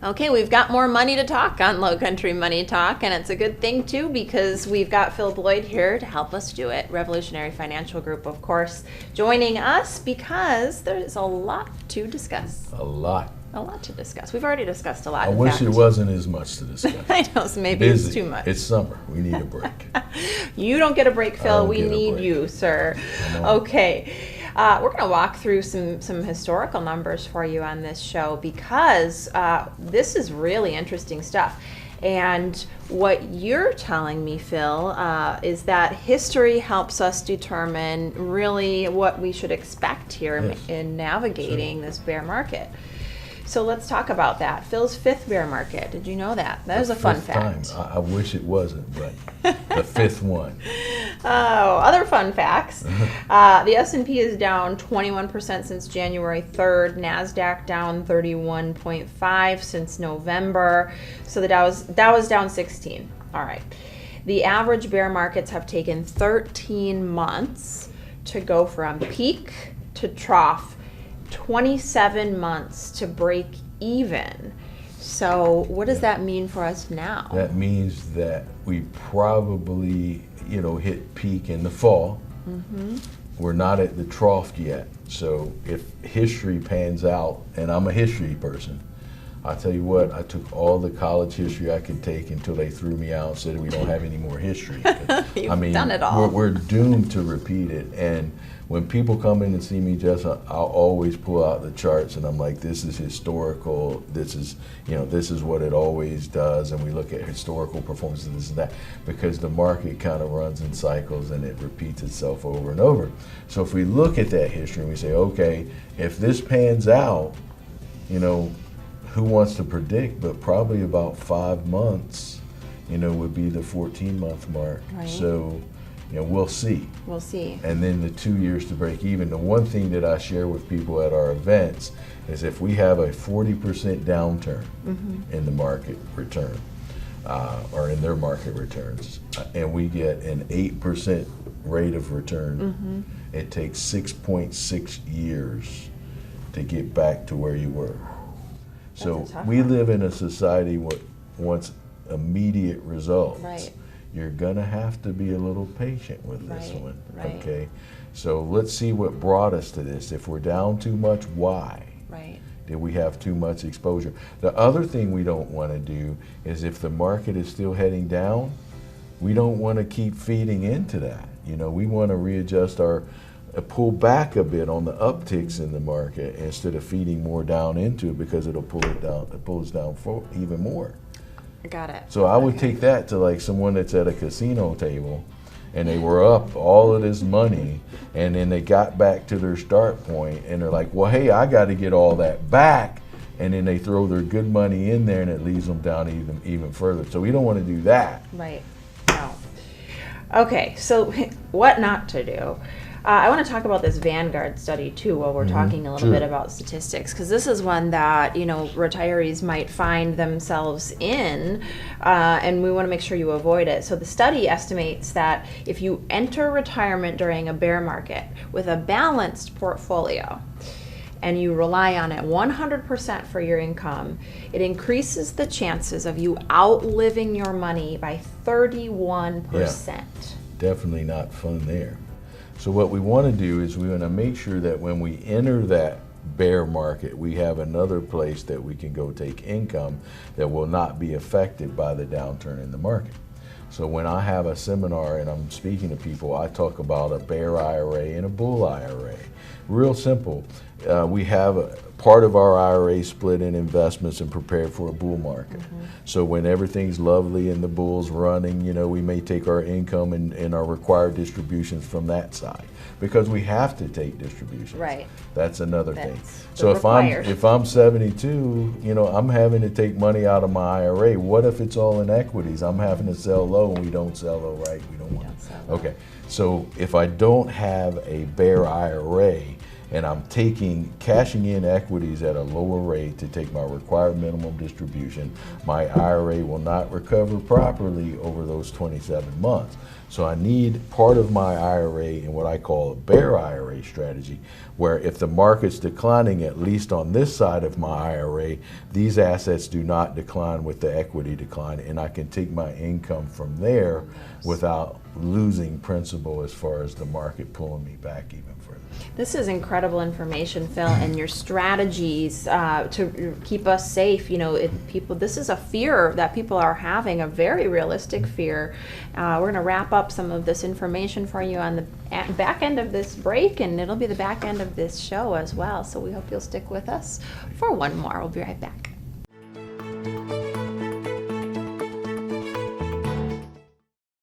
Okay, we've got more money to talk on Lowcountry Money Talk, and it's a good thing too because we've got Phil Bloyd here to help us do it. Revolutionary Financial Group, of course, joining us because there's a lot to discuss. A lot to discuss. We've already discussed a lot. I wish it wasn't as much to discuss. I know, so maybe it's too much. It's summer. We need a break. You don't get a break, Phil. We need you, sir. Okay. We're going to walk through some historical numbers for you on this show because this is really interesting stuff. And what you're telling me, Phil, is that history helps us determine really what we should expect here in navigating this bear market. So let's talk about that. Phil's fifth bear market. Did you know that? That was a fun fact. I wish it wasn't, but the fifth one. Oh, other fun facts. The S&P is down 21% since January 3rd. NASDAQ down 31.5 since November. So the Dow is down 16. All right. The average bear markets have taken 13 months to go from peak to trough. 27 months to break even. So what does that mean for us now? That means that we probably, hit peak in the fall. We're not at the trough yet. So if history pans out, and I'm a history person, I tell you what, I took all the college history I could take until they threw me out and said we don't have any more history. You've done it all. We're doomed to repeat it. And when people come in and see me, Jessa, I'll always pull out the charts and I'm like, this is historical. This is what it always does. And we look at historical performances, this and that, because the market kind of runs in cycles and it repeats itself over and over. So if we look at that history and we say, okay, if this pans out, who wants to predict, but probably about 5 months, would be the 14-month mark. Right. So, we'll see. We'll see. And then the 2 years to break even. The one thing that I share with people at our events is if we have a 40% downturn in the market return, or in their market returns, and we get an 8% rate of return, it takes 6.6 years to get back to where you were. So we live in a society what wants immediate results. Right. You're gonna have to be a little patient with this one, right. okay? So let's see what brought us to this. If we're down too much, why? Right. Did we have too much exposure? The other thing we don't wanna do is if the market is still heading down, we don't wanna keep feeding into that. We wanna readjust pull back a bit on the upticks in the market instead of feeding more down into it because it'll pull us down for even more. I got it. So I would take that to like someone that's at a casino table and they were up all of this money and then they got back to their start point and they're like, well, hey, I got to get all that back. And then they throw their good money in there and it leaves them down even further. So we don't want to do that. Right. No. Okay, so what not to do? I want to talk about this Vanguard study too while we're talking a little bit about statistics, because this is one that retirees might find themselves in, and we want to make sure you avoid it. So the study estimates that if you enter retirement during a bear market with a balanced portfolio and you rely on it 100% for your income, it increases the chances of you outliving your money by 31%. Yeah, definitely not fun there. So what we want to do is we want to make sure that when we enter that bear market, we have another place that we can go take income that will not be affected by the downturn in the market. So when I have a seminar and I'm speaking to people, I talk about a bear IRA and a bull IRA. Real simple. We have a part of our IRA split in investments and prepared for a bull market. So when everything's lovely and the bull's running, we may take our income and our required distributions from that side because we have to take distributions. Right. That's another thing. So if I'm 72, I'm having to take money out of my IRA. What if it's all in equities? I'm having to sell low and we don't sell low, right? We don't want to. Okay. So if I don't have a bear IRA and I'm cashing in equities at a lower rate to take my required minimum distribution, my IRA will not recover properly over those 27 months. So I need part of my IRA in what I call a bear IRA strategy, where if the market's declining, at least on this side of my IRA, these assets do not decline with the equity decline, and I can take my income from there without losing principal as far as the market pulling me back even further. This is incredible information, Phil, and your strategies to keep us safe. You know, this is a fear that people are having, a very realistic fear. We're going to wrap up some of this information for you on the back end of this break, and it'll be the back end of this show as well. So we hope you'll stick with us for one more. We'll be right back.